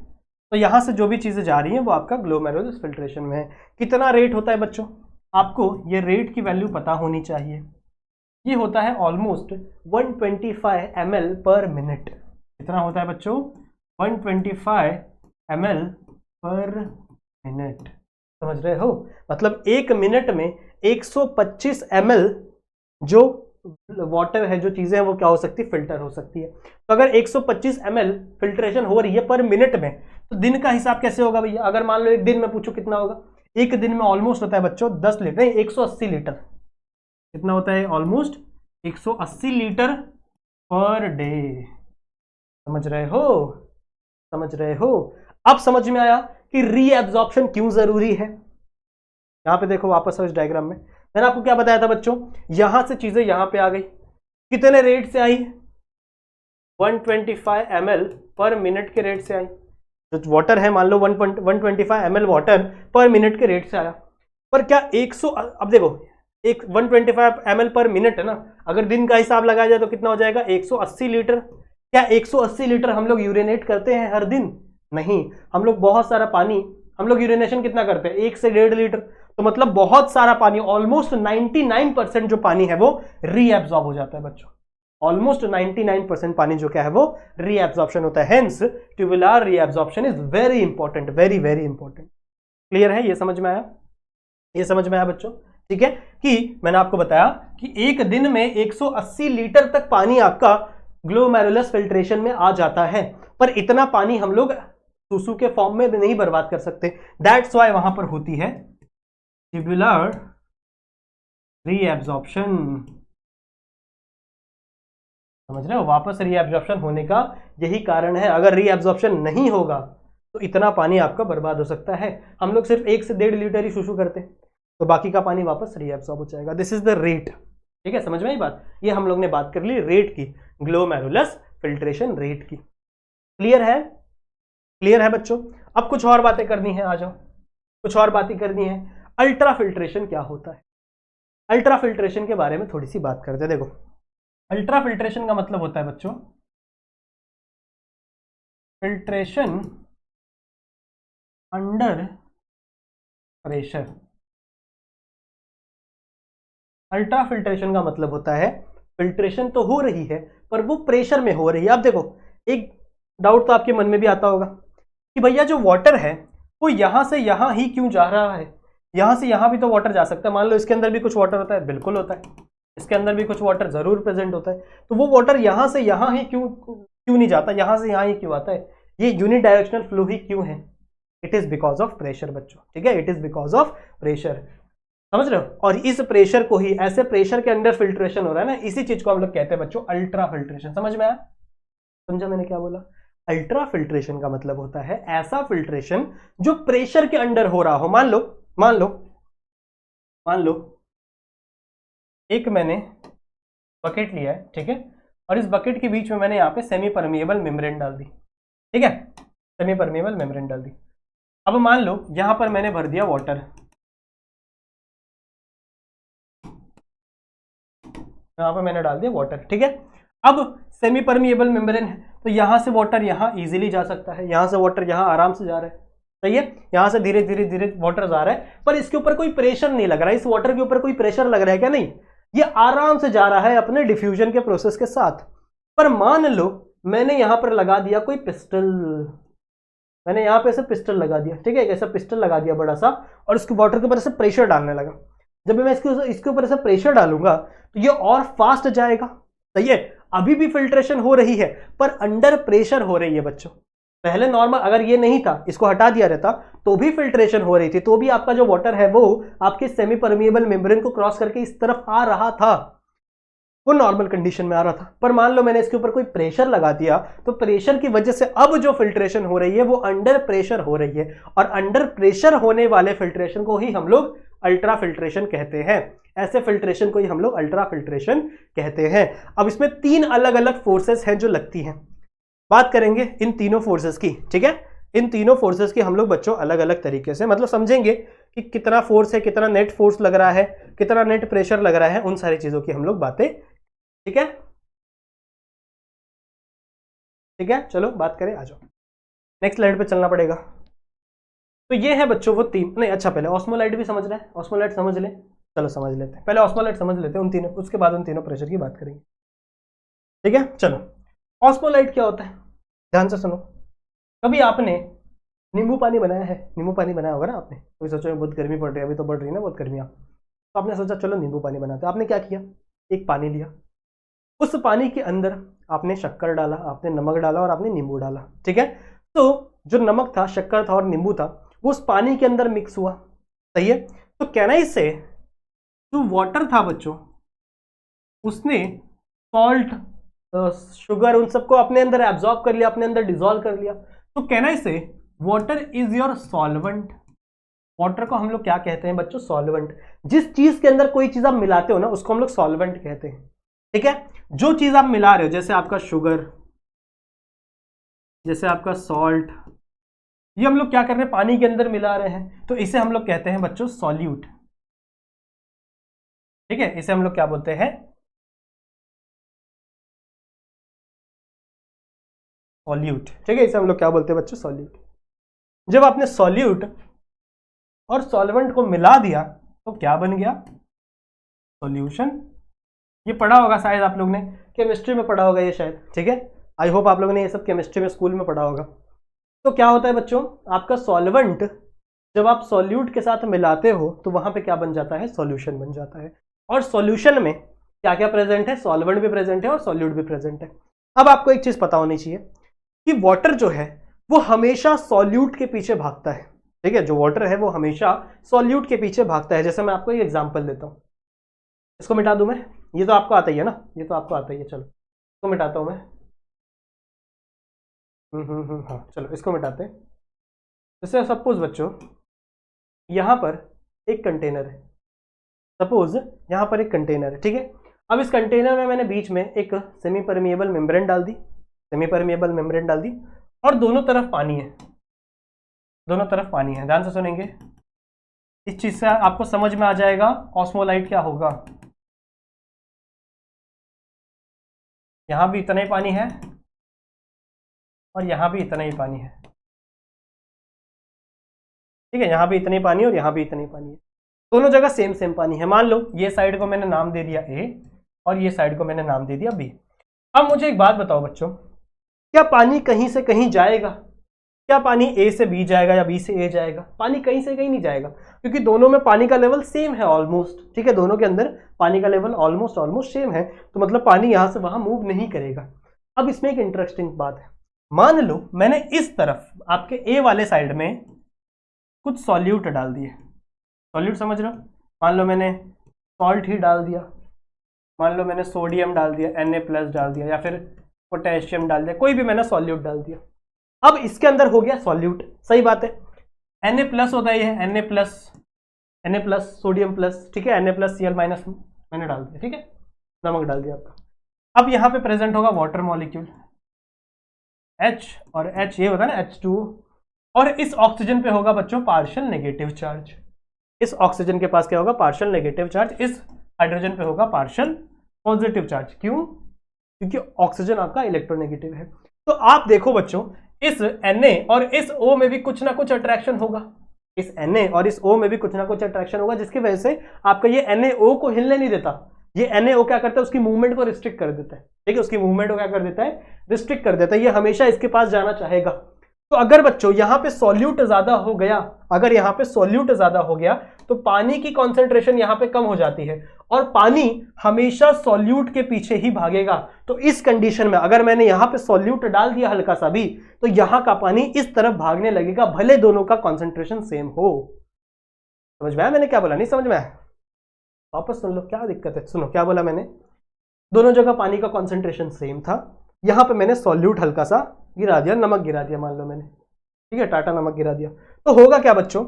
तो यहां से जो भी चीजें जा रही हैं वो आपका ग्लोमेरुलर फिल्ट्रेशन में है। कितना रेट होता है बच्चों? आपको ये रेट की वैल्यू पता होनी चाहिए। ये होता है ऑलमोस्ट 125 ml पर मिनट। कितना होता है बच्चों? 125 ml पर मिनट। समझ रहे हो? मतलब एक मिनट में 125 ml जो वाटर है, जो चीजें हैं वो क्या हो सकती है? फिल्टर हो सकती है। तो अगर 125 ml फिल्ट्रेशन हो रही है पर मिनट में, तो दिन का हिसाब कैसे होगा भैया? अगर मान लो एक दिन में पूछो कितना होगा, एक दिन में ऑलमोस्ट होता है बच्चों 10 लीटर, नहीं 180 लीटर। कितना होता है? Almost 180 litre per day. समझ रहे हो? समझ रहे हो? अब समझ में आया कि रीएब्जॉर्प्शन क्यों जरूरी है। यहां पे देखो वापस इस डायग्राम में मैंने आपको क्या बताया था बच्चों, यहां से चीजें यहां पे आ गई, कितने रेट से आई? 125 ml पर मिनट के रेट से आई। जो वाटर है मान लो 125 ml वाटर पर मिनट के रेट से आया। पर क्या 100, अब देखो एक 125 ml पर मिनट है ना, अगर दिन का हिसाब लगाया जाए तो कितना हो जाएगा? 180 लीटर। क्या 180 लीटर हम लोग यूरिनेट करते हैं हर दिन? नहीं, हम लोग बहुत सारा पानी, हम लोग यूरिनेशन कितना करते हैं? 1 से 1.5 लीटर। तो मतलब बहुत सारा पानी, ऑलमोस्ट 99% जो पानी है वो रीएब्जॉर्ब हो जाता है बच्चों। ऑलमोस्ट 99% पानी जो क्या है वो रीएब्जॉर्प्शन होता है। Hence tubular reabsorption is very important, very very important. Clear है? ये समझ में आया? ये समझ में आया बच्चों? ठीक है, कि मैंने आपको बताया कि एक दिन में 180 लीटर तक पानी आपका ग्लोमेरुलस फिल्ट्रेशन में आ जाता है, पर इतना पानी हम लोग सुसु के फॉर्म में नहीं बर्बाद कर सकते। दैट्स वाई वहां पर होती है ट्यूबुलर रीएब्जॉर्प्शन। समझ रहे हो? वापस रीएब्जॉर्प्शन होने का यही कारण है। अगर रीएब्जॉर्प्शन नहीं होगा तो इतना पानी आपका बर्बाद हो सकता है। हम लोग सिर्फ 1 से 1.5 लीटर ही सुसु करते हैं, तो बाकी का पानी वापस रीएब्जॉर्ब हो जाएगा। This is the rate. ठीक है, समझ में आई बात? ये हम लोग ने बात कर ली रेट की, ग्लोमेरुलस फिल्ट्रेशन रेट की। क्लियर है? क्लियर है बच्चों? अब कुछ और बातें करनी है, आ जाओ, कुछ और बातें करनी है। अल्ट्रा फिल्ट्रेशन क्या होता है? अल्ट्रा फिल्ट्रेशन के बारे में थोड़ी सी बात करते हैं। देखो, अल्ट्रा फिल्ट्रेशन का मतलब होता है बच्चों filtration under pressure. Ultra filtration का मतलब होता है फिल्ट्रेशन तो हो रही है पर वो प्रेशर में हो रही है। अब देखो एक डाउट तो आपके मन में भी आता होगा कि भैया जो वाटर है वो यहां से यहां ही क्यों जा रहा है, यहां से यहां भी तो वाटर जा सकता है। मान लो इसके अंदर भी कुछ वाटर होता है, बिल्कुल होता है, इसके अंदर भी कुछ वाटर जरूर प्रेजेंट होता है, तो वो वाटर यहां से यहां ही क्यों क्यों नहीं जाता, यहां से यहां ही क्यों आता है, ये यूनि डायरेक्शनल फ्लो ही क्यों है? It is because of pressure बच्चों, ठीक है, it is because of pressure, समझ रहे हो। और इस प्रेशर को ही, ऐसे प्रेशर के अंडर फिल्ट्रेशन हो रहा है ना, इसी चीज को हम लोग कहते हैं बच्चों अल्ट्रा फिल्ट्रेशन। समझ में आया? समझा मैंने क्या बोला? अल्ट्रा फिल्ट्रेशन का मतलब होता है ऐसा फिल्ट्रेशन जो प्रेशर के अंडर हो रहा हो। मान लो मान लो मान लो एक मैंने बकेट लिया है, ठीक है, और इस बकेट के बीच में मैंने यहां पे सेमी परमिएबल मेम्ब्रेन डाल दी, ठीक है, सेमी परमिएबल मेम्ब्रेन डाल दी। अब मान लो यहां पर मैंने भर दिया वाटर, यहां पर मैंने डाल दिया वाटर, ठीक है। अब सेमी परमिएबल मेम्ब्रेन है तो यहां से वाटर यहां इजीली जा सकता है, यहां से वाटर यहां आराम से जा रहा है, सही है, यहां से धीरे धीरे धीरे वाटर जा रहा है, पर इसके ऊपर कोई प्रेशर नहीं लग रहा है। इस वाटर के ऊपर कोई प्रेशर लग रहा है क्या? नहीं, ये आराम से जा रहा है अपने डिफ्यूजन के प्रोसेस के साथ। पर मान लो मैंने यहां पर लगा दिया कोई पिस्टल, मैंने यहां पे ऐसे पिस्टल लगा दिया, ठीक है, ऐसा पिस्टल लगा दिया बड़ा सा, और उसके वाटर के ऊपर ऐसे प्रेशर डालने लगा। जब मैं इसके ऊपर ऐसा प्रेशर डालूंगा तो ये और फास्ट जाएगा, सही है। अभी भी फिल्ट्रेशन हो रही है पर अंडर प्रेशर हो रही है बच्चों। पहले नॉर्मल अगर ये नहीं था, इसको हटा दिया रहता तो भी फिल्ट्रेशन हो रही थी, तो भी आपका जो वाटर है वो आपके सेमी परमिएबल मेम्ब्रेन को क्रॉस करके इस तरफ आ रहा था, वो नॉर्मल कंडीशन में आ रहा था। पर मान लो मैंने इसके ऊपर कोई प्रेशर लगा दिया तो प्रेशर की वजह से अब जो फिल्ट्रेशन हो रही है वो अंडर प्रेशर हो रही है, और अंडर प्रेशर होने वाले फिल्ट्रेशन को ही हम लोग अल्ट्रा फिल्ट्रेशन कहते हैं। ऐसे फिल्ट्रेशन को ही हम लोग अल्ट्रा फिल्ट्रेशन कहते हैं। अब इसमें तीन अलग अलग फोर्सेस हैं जो लगती हैं, बात करेंगे इन तीनों फोर्सेस की, ठीक है। इन तीनों फोर्सेस की हम लोग बच्चों अलग अलग तरीके से मतलब समझेंगे कि कितना फोर्स है, कितना नेट फोर्स लग रहा है, कितना नेट प्रेशर लग रहा है, उन सारी चीजों की हम लोग बातें, ठीक है, ठीक है। चलो बात करें, आ जाओ नेक्स्ट स्लाइड पे चलना पड़ेगा। तो ये है बच्चों वो तीन, नहीं अच्छा पहले ऑस्मोलाइट भी समझ रहे हैं, ऑस्मोलाइट समझ ले, चलो समझ लेते हैं, पहले ऑस्मोलाइट समझ लेते हैं उन तीनों, उसके बाद उन तीनों प्रेशर की बात करेंगे, ठीक है। चलो ऑस्मोलाइट क्या होता है, ध्यान से सुनो। कभी आपने नींबू पानी बनाया है? नींबू पानी बनाया होगा ना आपने, कोई सोचो बहुत गर्मी पड़ रही है, अभी तो बढ़ रही है ना बहुत गर्मियाँ, तो आपने सोचा चलो नींबू पानी बनाते। आपने क्या किया, एक पानी लिया, उस पानी के अंदर आपने शक्कर डाला, आपने नमक डाला और आपने नींबू डाला, ठीक है। तो जो नमक था, शक्कर था और नींबू था वो उस पानी के अंदर मिक्स हुआ, सही है। तो कहना इससे जो वाटर था बच्चों उसने सॉल्ट, शुगर, उन सबको अपने अंदर एब्जॉर्ब कर लिया, अपने अंदर डिजोल्व कर लिया। तो कहना इससे water is your solvent. Water को हम लोग क्या कहते हैं बच्चों? सॉल्वेंट। जिस चीज के अंदर कोई चीज आप मिलाते हो ना उसको हम लोग सॉल्वेंट कहते हैं, ठीक है। जो चीज आप मिला रहे हो जैसे आपका शुगर, जैसे आपका सॉल्ट, ये हम लोग क्या कर रहे हैं? पानी के अंदर मिला रहे हैं, तो इसे हम लोग कहते हैं बच्चों सॉल्यूट, ठीक है। इसे हम लोग क्या बोलते हैं? सॉल्यूट, ठीक है, इसे हम लोग क्या बोलते हैं बच्चों? सॉल्यूट। जब आपने सॉल्यूट और सॉल्वेंट को मिला दिया तो क्या बन गया? सॉल्यूशन। ये पढ़ा होगा शायद आप लोग ने, केमिस्ट्री में पढ़ा होगा ये शायद, ठीक है। आई होप आप लोगों ने ये सब केमिस्ट्री में स्कूल में पढ़ा होगा। तो क्या होता है बच्चों, आपका सॉल्वेंट जब आप सॉल्यूट के साथ मिलाते हो तो वहां पे क्या बन जाता है? सॉल्यूशन बन जाता है। और सॉल्यूशन में क्या क्या प्रेजेंट है? सॉल्वेंट भी प्रेजेंट है और सॉल्यूट भी प्रेजेंट है। अब आपको एक चीज पता होनी चाहिए कि वाटर जो है वो हमेशा सॉल्यूट के पीछे भागता है, ठीक है। जो वाटर है वो हमेशा सॉल्यूट के पीछे भागता है। जैसे मैं आपको एक एग्जांपल देता हूं, इसको मिटा दूं मैं, ये तो आपको आता ही है ना, ये तो आपको आता ही है, चलो इसको मिटाता हूं मैं। हाँ चलो इसको मिटाते हैं। जैसे सपोज बच्चों यहां पर एक कंटेनर है, सपोज यहां पर एक कंटेनर है, ठीक है। अब इस कंटेनर में मैंने बीच में एक सेमी परमिएबल मेम्ब्रेन डाल दी, सेमी परमिएबल मेम्ब्रेन डाल दी, और दोनों तरफ पानी है, दोनों तरफ पानी है। ध्यान से सुनेंगे, इस चीज से आपको समझ में आ जाएगा ऑस्मोलाइट क्या होगा। यहाँ भी इतना ही पानी है और यहाँ भी इतना ही पानी है, ठीक है, यहाँ भी इतना ही पानी और यहाँ भी इतना ही पानी है, दोनों जगह सेम सेम पानी है। मान लो ये साइड को मैंने नाम दे दिया ए और ये साइड को मैंने नाम दे दिया बी। अब मुझे एक बात बताओ बच्चों, क्या पानी कहीं से कहीं जाएगा? क्या पानी ए से बी जाएगा या बी से ए जाएगा? पानी कहीं से कहीं नहीं जाएगा, क्योंकि दोनों में पानी का लेवल सेम है ऑलमोस्ट, ठीक है, दोनों के अंदर पानी का लेवल ऑलमोस्ट सेम है, तो मतलब पानी यहां से वहां मूव नहीं करेगा। अब इसमें एक इंटरेस्टिंग बात है, मान लो मैंने इस तरफ आपके ए वाले साइड में कुछ सॉल्यूट डाल दिए, सॉल्यूट समझ रहे हो, मान लो मैंने सॉल्ट ही डाल दिया, मान लो मैंने सोडियम डाल दिया, Na+ डाल दिया, या फिर पोटेशियम डाल दिया, कोई भी मैंने सॉल्यूट डाल दिया। अब इसके अंदर हो गया सॉल्यूट, सही बात है, Na+ होता है ये, Na+ सोडियम प्लस, ठीक है, Na+Cl- मैंने डाल दिया, ठीक है, नमक डाल दिया आपका। अब यहाँ पे प्रेजेंट होगा वाटर मॉलिक्यूल H, और H ये होता है ना H2O, और इस ऑक्सीजन पे होगा बच्चों पार्शियल नेगेटिव चार्ज, इस ऑक्सीजन के पास क्या होगा? पार्शियल नेगेटिव चार्ज, इस हाइड्रोजन पे होगा पार्शियल पॉजिटिव चार्ज। क्यों? क्योंकि ऑक्सीजन आपका इलेक्ट्रोनेगेटिव है। तो आप देखो बच्चों, इस Na और इस O में भी कुछ ना कुछ अट्रैक्शन होगा, इस Na और इस O में भी कुछ ना कुछ अट्रैक्शन होगा, जिसकी वजह से आपका ये NaO को हिलने नहीं देता। ये NaO क्या करता है? उसकी मूवमेंट को रिस्ट्रिक्ट कर देता है, ठीक है, उसकी मूवमेंट को क्या कर देता है? रिस्ट्रिक्ट कर देता है, ये हमेशा इसके पास जाना चाहेगा। तो अगर बच्चों यहां पे सॉल्यूट ज्यादा हो गया, अगर यहां पे सॉल्यूट ज्यादा हो गया तो पानी की कॉन्सेंट्रेशन यहां पे कम हो जाती है, और पानी हमेशा सॉल्यूट के पीछे ही भागेगा। तो इस कंडीशन में अगर मैंने यहां पे सॉल्यूट डाल दिया हल्का सा भी, तो यहां का पानी इस तरफ भागने लगेगा, भले दोनों का कॉन्सेंट्रेशन सेम हो। समझ में आया मैंने क्या बोला? नहीं समझ में आया? वापस सुन लो, क्या दिक्कत है? सुनो क्या बोला मैंने, दोनों जगह पानी का कॉन्सेंट्रेशन सेम था, यहां पे मैंने सॉल्यूट हल्का सा गिरा दिया, नमक गिरा दिया मान लो मैंने, ठीक है, टाटा नमक गिरा दिया, तो होगा क्या बच्चों?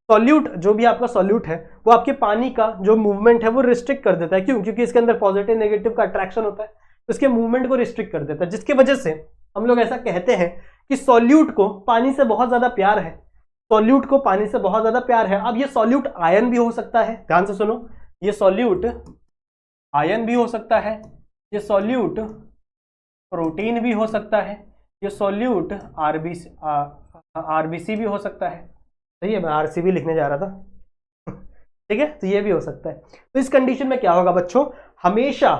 सॉल्यूट, जो भी आपका सॉल्यूट है, वो आपके पानी का जो मूवमेंट है वो रिस्ट्रिक्ट कर देता है। क्यों? क्योंकि इसके अंदर पॉजिटिव नेगेटिव का अट्रैक्शन होता है, तो इसके मूवमेंट को रिस्ट्रिक्ट कर देता है, जिसकी वजह से हम लोग ऐसा कहते हैं कि सॉल्यूट को पानी से बहुत ज्यादा प्यार है, सॉल्यूट को पानी से बहुत ज्यादा प्यार है। अब ये सॉल्यूट आयन भी हो सकता है, ध्यान से सुनो, ये सॉल्यूट आयन भी हो सकता है, ये सॉल्यूट प्रोटीन भी हो सकता है, ये सॉल्यूट आरबीसी भी हो सकता है, सही है, मैं आरसीबी लिखने जा रहा था ठीक है, तो ये भी हो सकता है। तो इस कंडीशन में क्या होगा बच्चों? हमेशा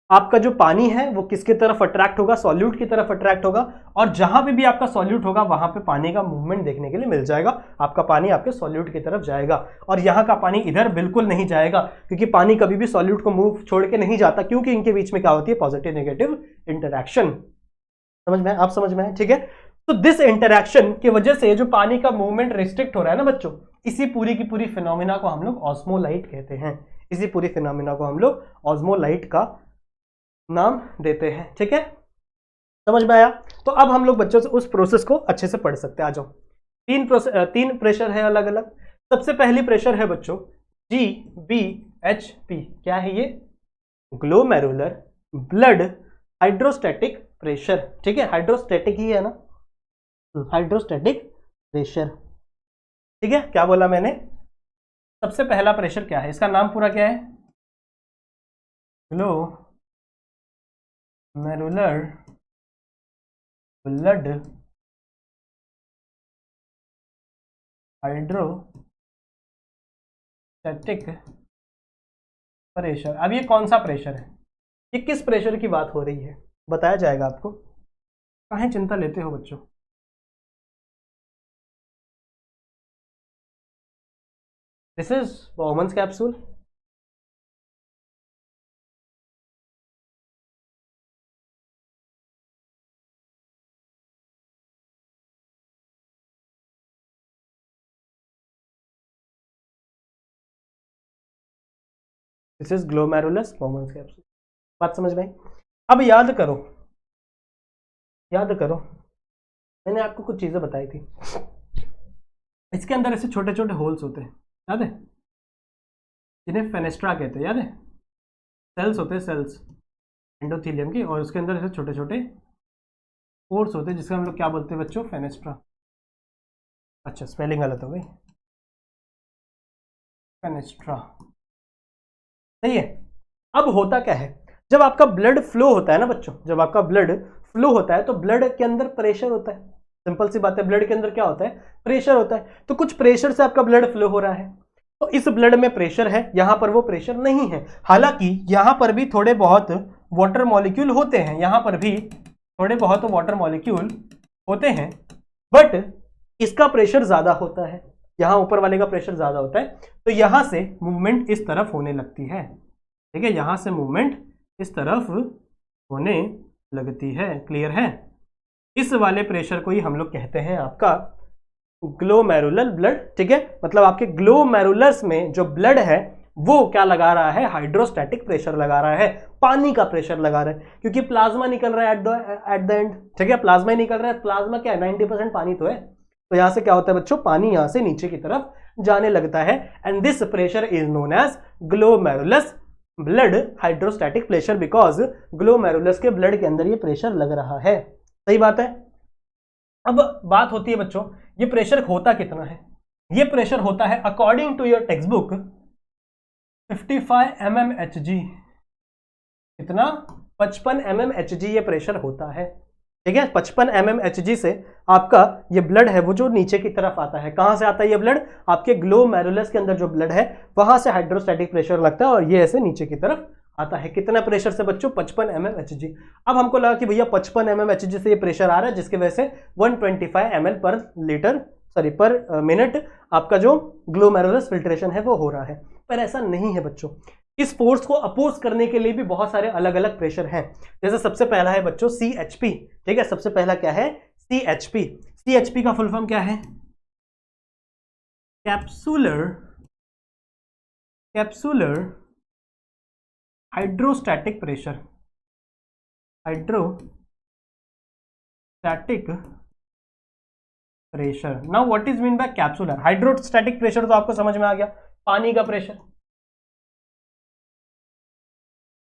आपका जो पानी है वो किसकी तरफ अट्रैक्ट होगा? सॉल्यूट की तरफ अट्रैक्ट होगा, और जहां पे भी आपका सॉल्यूट होगा वहां पे पानी का मूवमेंट देखने के लिए मिल जाएगा, आपका पानी आपके सॉल्यूट की तरफ जाएगा, और यहाँ का पानी इधर बिल्कुल नहीं जाएगा, क्योंकि पानी कभी भी सॉल्यूट को मूव छोड़ के नहीं जाता, क्योंकि इनके बीच में क्या होती है? Positive negative interaction. समझ में? आप समझ में है? ठीक है, तो दिस इंटरैक्शन की वजह से जो पानी का मूवमेंट रिस्ट्रिक्ट हो रहा है ना बच्चों, इसी पूरी की पूरी फिनोमिना को हम लोग ऑस्मोलाइट कहते हैं, इसी पूरी फिनोमिना को हम लोग ऑस्मोलाइट का नाम देते हैं, ठीक है, समझ में आया? तो अब हम लोग बच्चों से उस प्रोसेस को अच्छे से पढ़ सकते हैं। आ जाओ, तीन प्रेशर है अलग अलग। सबसे पहली प्रेशर है बच्चों GBHP, क्या है ये? ग्लोमेरुलर ब्लड हाइड्रोस्टैटिक प्रेशर, ठीक है, हाइड्रोस्टैटिक ही है ना, हाइड्रोस्टैटिक प्रेशर, ठीक है। क्या बोला मैंने? सबसे पहला प्रेशर क्या है? इसका नाम पूरा क्या है? Glomerular blood hydrostatic pressure. अब ये कौन सा प्रेशर है? ये किस प्रेशर की बात हो रही है? बताया जाएगा आपको, काहे चिंता लेते हो बच्चों? This is Bowman's capsule. This is glomerulus Bowman's capsule. बात समझ में आई? अब याद करो, याद करो, मैंने आपको कुछ चीजें बताई थी, इसके अंदर ऐसे छोटे छोटे होल्स होते हैं, याद है, जिन्हें फेनेस्ट्रा कहते हैं, याद है, सेल्स होते हैं, सेल्स एंडोथेलियम की, और उसके अंदर ऐसे छोटे छोटे पोर्स होते हैं, जिसका हम लोग क्या बोलते हैं बच्चों? फेनेस्ट्रा। अच्छा, स्पेलिंग गलत हो गई, फेनेस्ट्रा, सही है। अब होता क्या है, जब आपका ब्लड फ्लो होता है ना बच्चों, जब आपका ब्लड फ्लो होता है तो ब्लड के अंदर प्रेशर होता है। सिंपल सी बात है, ब्लड के अंदर क्या होता है, प्रेशर होता है। तो कुछ प्रेशर से आपका ब्लड फ्लो हो रहा है, तो इस ब्लड में प्रेशर है, यहां पर वो प्रेशर नहीं है। हालांकि यहां पर भी थोड़े बहुत वाटर मॉलिक्यूल होते हैं, यहां पर भी थोड़े बहुत वाटर मॉलिक्यूल होते हैं, बट इसका प्रेशर ज्यादा होता है, यहां ऊपर वाले का प्रेशर ज्यादा होता है। तो यहां से मूवमेंट इस तरफ होने लगती है, ठीक है, यहां से मूवमेंट इस तरफ होने लगती है। क्लियर है? इस वाले प्रेशर को ही हम लोग कहते हैं आपका ग्लोमेरुलर ब्लड, ठीक है। मतलब आपके ग्लोमेरुलर्स में जो ब्लड है वो क्या लगा रहा है, हाइड्रोस्टैटिक प्रेशर लगा रहा है, पानी का प्रेशर लगा रहा है, क्योंकि प्लाज्मा निकल रहा है एट द एंड, ठीक है, प्लाज्मा ही निकल रहा है। प्लाज्मा क्या है, 90% पानी तो है। तो यहां से क्या होता है बच्चों, पानी यहां से नीचे की तरफ जाने लगता है, and this pressure is known as glomerulus blood hydrostatic pressure, because glomerulus के ब्लड के अंदर ये प्रेशर लग रहा है। सही बात है। अब बात होती है बच्चों, ये प्रेशर होता कितना है? ये प्रेशर होता है according to your textbook 55 mmHg। कितना? 55 mmHg ये प्रेशर होता है, ठीक है। 55 mmHg से आपका ये ब्लड है वो जो नीचे की तरफ आता है। कहां से आता है ये ब्लड? आपके ग्लोमेरुलस के अंदर जो ब्लड है वहां से हाइड्रोस्टैटिक प्रेशर लगता है और ये ऐसे नीचे की तरफ आता है। कितना प्रेशर से बच्चों? 55 mmHg। अब हमको लगा कि भैया 55 mmHg से ये प्रेशर आ रहा है, जिसकी वजह से 125 ml पर लीटर पर मिनट आपका जो ग्लोमेरुलस फिल्ट्रेशन है वो हो रहा है। पर ऐसा नहीं है बच्चों, इस फोर्स को अपोज करने के लिए भी बहुत सारे अलग अलग प्रेशर हैं। जैसे सबसे पहला है बच्चों CHP, ठीक है। सबसे पहला क्या है? CHP। CHP का फुल फॉर्म क्या है? Capsular hydrostatic pressure, hydrostatic pressure. Now what is mean by capsular? Hydrostatic pressure तो आपको समझ में आ गया, पानी का प्रेशर।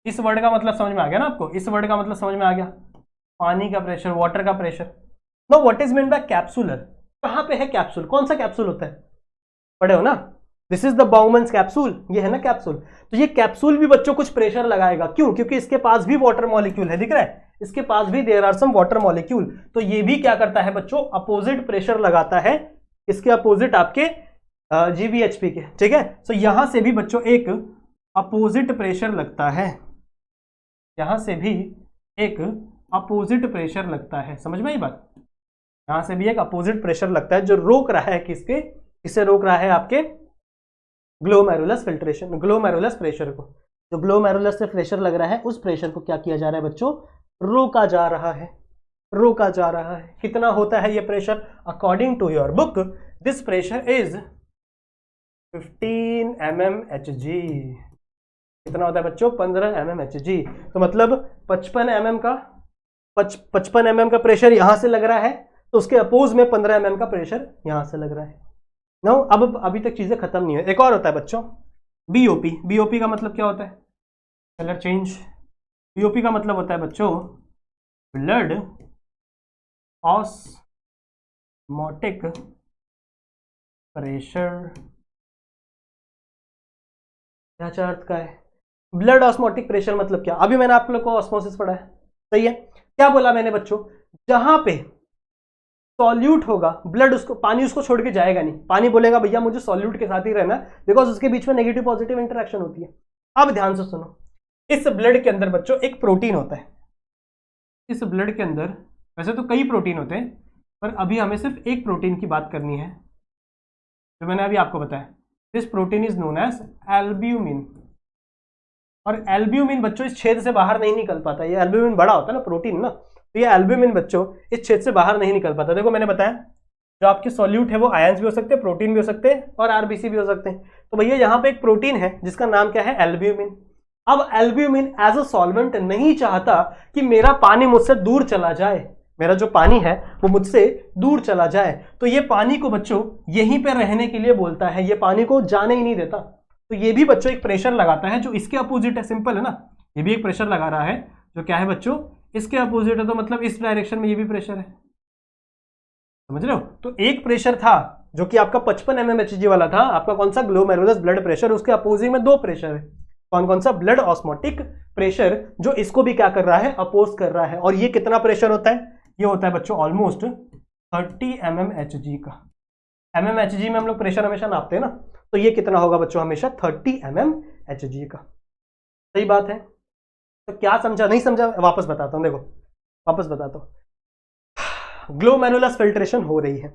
इस वर्ड का मतलब समझ में आ गया ना आपको? इस वर्ड का मतलब समझ में आ गया, पानी का प्रेशर, वाटर का pressure. Now what is mean by capsular? कहां पे है कैप्सूल? कौन सा कैप्सूल होता है? पढ़े हो ना? दिस इज द बाउमन्स कैप्सूल, ये है ना कैप्सूल। तो ये कैप्सूल भी बच्चों कुछ प्रेशर लगाएगा। क्यों? क्योंकि इसके पास भी वाटर मॉलिक्यूल है, दिख रहा है, इसके पास भी there are some water molecule. तो ये भी क्या करता है बच्चों? अपोजिट प्रेशर लगाता है, इसके अपोजिट आपके GVHP के, ठीक है। तो यहां से भी बच्चों एक अपोजिट प्रेशर लगता है, यहां से भी एक अपोजिट प्रेशर लगता है। समझ में आई बात? यहां से भी एक अपोजिट प्रेशर लगता है जो रोक रहा है किसके? इसे रोक रहा है आपके ग्लोमेरुलस फिल्ट्रेशन, ग्लोमेरुलस प्रेशर को। जो ग्लोमेरुलस से प्रेशर लग रहा है उस प्रेशर को क्या किया जा रहा है बच्चों? रोका जा रहा है, रोका जा रहा है। कितना होता है ये pressure? According to your book this pressure is 15 mmHg। कितना होता है बच्चों? 15 mmHg। तो मतलब 55 mm का प्रेशर यहां से लग रहा है, तो उसके अपोज में 15 mm का प्रेशर यहां से लग रहा है। नो, अब अभी तक चीजें खत्म नहीं है। एक और होता है बच्चों BOP। BOP का मतलब क्या होता है? Colour change. BOP का मतलब होता है बच्चों ब्लड ऑस्मोटिक प्रेशर। क्या अर्थ का है ब्लड ऑस्मोटिक प्रेशर? मतलब क्या? अभी मैंने आप लोग को ऑस्मोसिस पढ़ा है, सही है। क्या बोला मैंने बच्चों? जहां पे सॉल्यूट होगा ब्लड, उसको पानी उसको छोड़ के जाएगा नहीं। पानी बोलेगा भैया मुझे सॉल्यूट के साथ ही रहना, बिकॉज उसके बीच में नेगेटिव पॉजिटिव इंटरेक्शन होती है। अब ध्यान से सुनो, इस ब्लड के अंदर बच्चों एक प्रोटीन होता है। इस ब्लड के अंदर वैसे तो कई प्रोटीन होते हैं, पर अभी हमें सिर्फ एक प्रोटीन की बात करनी है जो मैंने अभी आपको बताया। This protein is known as albumin. और एल्ब्यूमिन बच्चों इस छेद से बाहर नहीं निकल पाता। ये एल्ब्यूमिन बड़ा होता है ना, प्रोटीन ना, तो ये एल्ब्यूमिन बच्चों इस छेद से बाहर नहीं निकल पाता। देखो मैंने बताया जो आपके सॉल्यूट है वो आयंस भी हो सकते हैं, प्रोटीन भी हो सकते हैं और आरबीसी भी हो सकते हैं। तो भैया यहाँ पे एक प्रोटीन है जिसका नाम क्या है? एल्ब्यूमिन। अब एल्ब्यूमिन एज अ सॉल्वेंट नहीं चाहता कि मेरा पानी मुझसे दूर चला जाए, मेरा जो पानी है वो मुझसे दूर चला जाए। तो ये पानी को बच्चों यहीं पे रहने के लिए बोलता है, ये पानी को जाने ही नहीं देता। तो ये भी बच्चों एक प्रेशर लगाता है जो इसके अपोजिट है। सिंपल है ना, ये भी एक प्रेशर लगा रहा है जो क्या है बच्चों? इसके अपोजिट है। तो मतलब इस डायरेक्शन में ये भी प्रेशर है, समझ रहे हो? तो एक प्रेशर था जो कि आपका 55 mmHg वाला था, आपका कौन सा? Glomerulus blood pressure. उसके अपोजिट में दो प्रेशर है, कौन कौन सा? ब्लड ऑस्मोटिक प्रेशर, जो इसको भी क्या कर रहा है? अपोज कर रहा है। और ये कितना प्रेशर होता है? ये होता है बच्चों ऑलमोस्ट 30 mmHg का। mmHg में हम लोग प्रेशर हमेशा नापते हैं ना, तो ये कितना होगा बच्चों? हमेशा 30 mmHg का। सही बात है। तो क्या समझा? नहीं समझा? वापस बताता हूं, देखो वापस बताता हूं। ग्लोमेरुलस फिल्ट्रेशन हो रही है,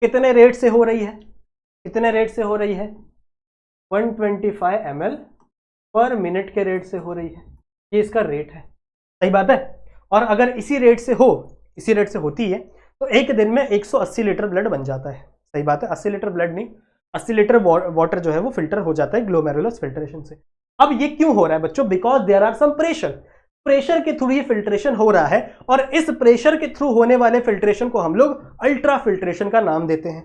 कितने रेट से हो रही है? कितने रेट से हो रही है? 125 ml पर मिनट के रेट से हो रही है। ये इसका रेट है। सही बात है। और अगर इसी रेट से होती है तो एक दिन में 180 लीटर ब्लड बन जाता है। सही बात है। 80 लीटर ब्लड नहीं, 80 लीटर वाटर जो है वो फिल्टर हो जाता है ग्लोमेरुलस फिल्ट्रेशन से। अब ये क्यों हो रहा है बच्चों? Because there are some pressure के थ्रू ये फिल्ट्रेशन हो रहा है, और इस प्रेशर के थ्रू होने वाले फिल्ट्रेशन को हम लोग अल्ट्रा फिल्ट्रेशन का नाम देते हैं।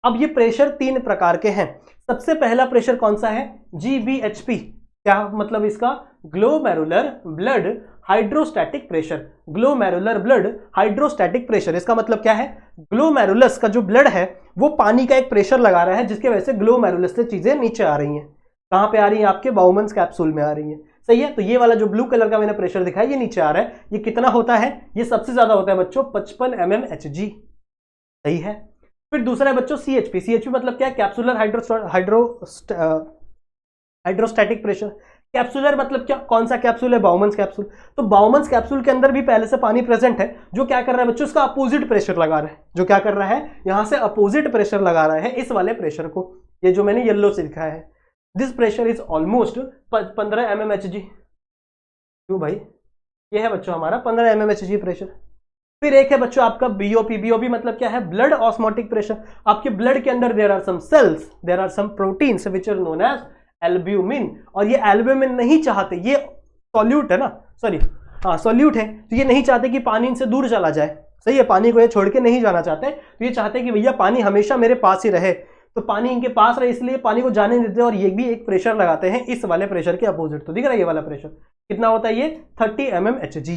अब ये प्रेशर 3 प्रकार के हैं। सबसे पहला प्रेशर कौन सा है? GBHP। क्या मतलब इसका? Glomerular blood hydrostatic pressure. Glomerular blood hydrostatic pressure, इसका मतलब क्या है? ग्लोमेरुलस का जो ब्लड है वो पानी का एक प्रेशर लगा रहा है, जिसके वजह से ग्लोमेरुलस से चीजें नीचे आ रही हैं। कहां पे आ रही है? आपके बाउमन्स कैप्सूल में आ रही है। सही है। तो ये वाला जो ब्लू कलर का मैंने प्रेशर दिखाया, ये नीचे आ रहा है। ये कितना होता है? ये सबसे ज्यादा होता है बच्चों 55 mmHg। सही है। फिर दूसरा है बच्चों CHP। CHP मतलब क्या है? Capsular hydrostatic pressure. कैप्सुलर मतलब क्या? कौन सा कैप्सूल है? बाउमन्स कैप्सूल। तो बाउमन्स कैप्सूल के अंदर भी पहले से पानी प्रेजेंट है, जो क्या कर रहा है बच्चों? इसका अपोजिट प्रेशर लगा रहा है। जो क्या कर रहा है? यहां से अपोजिट प्रेशर लगा रहा है इस वाले प्रेशर को। ये जो मैंने येलो से दिखाया है, this pressure is almost 15 mmHg। क्यों भाई? ये है बच्चों हमारा 15 mmHg प्रेशर। फिर एक है बच्चों आपका BOP। BOP मतलब क्या है? Blood osmotic pressure. आपके ब्लड के अंदर there are some cells, there are some proteins which are known as albumin. और ये एल्ब्यूमिन नहीं चाहते, ये सॉल्यूट है ना, सॉरी हाँ सॉल्यूट है, तो ये नहीं चाहते कि पानी इनसे दूर चला जाए। सही है। पानी को ये छोड़ के नहीं जाना चाहते, तो ये चाहते हैं कि भैया पानी हमेशा मेरे पास ही रहे। तो पानी इनके पास रहे, इसलिए पानी को जाने नहीं देते, और ये भी एक प्रेशर लगाते हैं इस वाले प्रेशर के अपोजिट। तो दिख रहा है ये वाला प्रेशर कितना होता है? ये 30 mmHg।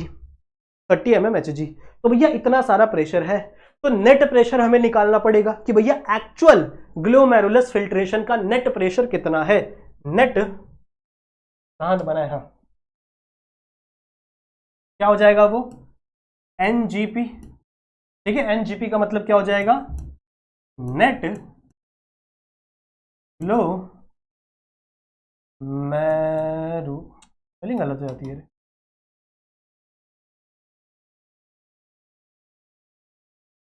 30 mmHg। तो भैया इतना सारा प्रेशर है, तो नेट प्रेशर हमें निकालना पड़ेगा कि भैया एक्चुअल ग्लोमेरुलस फिल्ट्रेशन का नेट प्रेशर कितना है। नेट कहां बना है? हाँ, क्या हो जाएगा वो? NGP। ठीक है। NGP का मतलब क्या हो जाएगा? नेट ग्लो मैरू, स्पेलिंग गलत हो जाती है।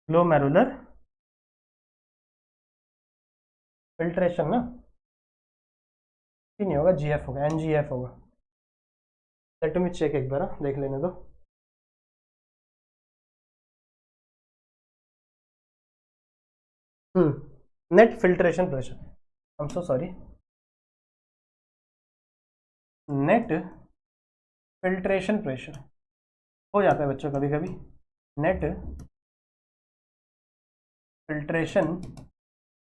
ग्लोमेरुलर फिल्ट्रेशन ना, नहीं होगा, GF होगा, NGF होगा। लेट मी चेक एक बार, देख लेने दो। Net filtration pressure, I am so sorry, net filtration pressure हो जाता है बच्चों कभी कभी। नेट फिल्ट्रेशन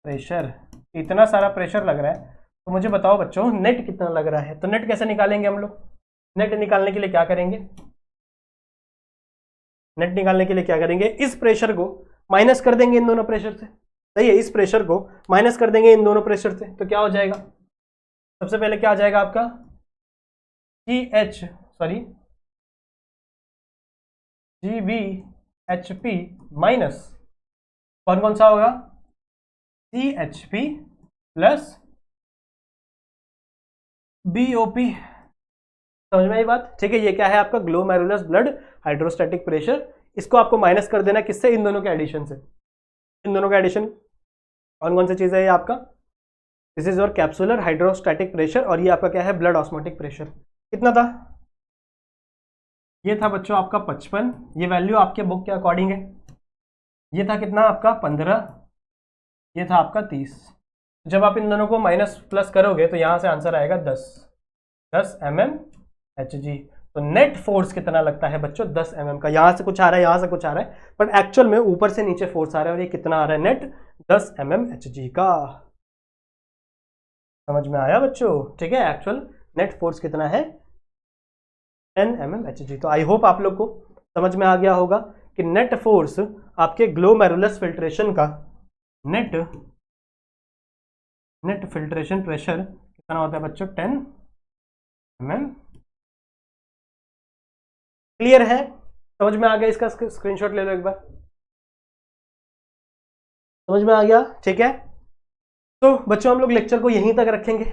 प्रेशर, इतना सारा प्रेशर लग रहा है, तो मुझे बताओ बच्चों नेट कितना लग रहा है। तो नेट कैसे निकालेंगे हम लोग? नेट निकालने के लिए क्या करेंगे? नेट निकालने के लिए क्या करेंगे? इस प्रेशर को माइनस कर देंगे इन दोनों प्रेशर से। सही है। इस प्रेशर को माइनस कर देंगे इन दोनों प्रेशर से, तो क्या हो जाएगा? सबसे पहले क्या आ जाएगा आपका? GBHP माइनस कौन कौन सा होगा? CHP plus BOP। समझ में आई बात? ठीक है। ये क्या है आपका? Glomerulus blood hydrostatic pressure. इसको आपको माइनस कर देना किससे? इन दोनों के एडिशन से। इन दोनों का एडिशन कौन कौन सी चीज है? ये आपका this is your capsular hydrostatic pressure, और ये आपका क्या है? Blood osmotic pressure. कितना था? ये था बच्चों आपका 55। ये वैल्यू आपके बुक के अकॉर्डिंग है। ये था कितना आपका? 15। ये था आपका 30। जब आप इन दोनों को माइनस प्लस करोगे तो यहां से आंसर आएगा 10 mmHg। तो नेट फोर्स कितना लगता है बच्चों? 10 mm का। यहां से कुछ आ रहा है, यहां से कुछ आ रहा है, बट एक्चुअल में ऊपर से नीचे फोर्स आ रहा है, और ये कितना आ रहा है? नेट 10 mmHg का। समझ में आया बच्चों? ठीक है। एक्चुअल नेट फोर्स कितना है? 10 mmHg। तो आई होप आप लोग को समझ में आ गया होगा कि नेट फोर्स आपके ग्लोमेरुलस फिल्ट्रेशन का, नेट फिल्ट्रेशन प्रेशर कितना होता है बच्चों? 10 क्लियर है? समझ में आ गया? इसका स्क्रीनशॉट ले लो एक बार। समझ में आ गया? ठीक है, तो बच्चों हम लोग लेक्चर को यहीं तक रखेंगे।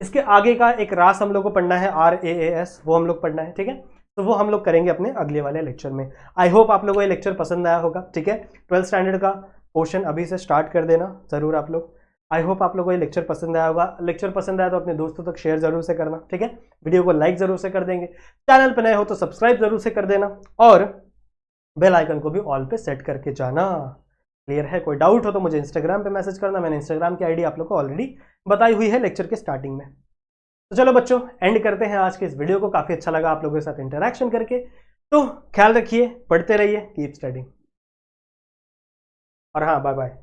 इसके आगे का एक रास हम लोग को पढ़ना है, RAAS, वो हम लोग पढ़ना है। ठीक है, तो वो हम लोग करेंगे अपने अगले वाले लेक्चर में। आई होप आप लोगों को ये लेक्चर पसंद आया होगा। ठीक है, 12th स्टैंडर्ड का पोर्शन अभी से स्टार्ट कर देना जरूर आप लोग। आई होप आप लोगों को ये लेक्चर पसंद आया होगा। लेक्चर पसंद आया तो अपने दोस्तों तक शेयर जरूर से करना। ठीक है, वीडियो को लाइक जरूर से कर देंगे, चैनल पर नए हो तो सब्सक्राइब जरूर से कर देना, और बेल आइकन को भी ऑल पे सेट करके जाना। क्लियर है? कोई डाउट हो तो मुझे इंस्टाग्राम पे मैसेज करना, मैंने इंस्टाग्राम की आईडी आप लोग को ऑलरेडी बताई हुई है लेक्चर के स्टार्टिंग में। तो चलो बच्चों, एंड करते हैं आज के इस वीडियो को। काफी अच्छा लगा आप लोगों के साथ इंटरेक्शन करके। तो ख्याल रखिए, पढ़ते रहिए, कीप स्टडिंग, और हाँ, बाय बाय।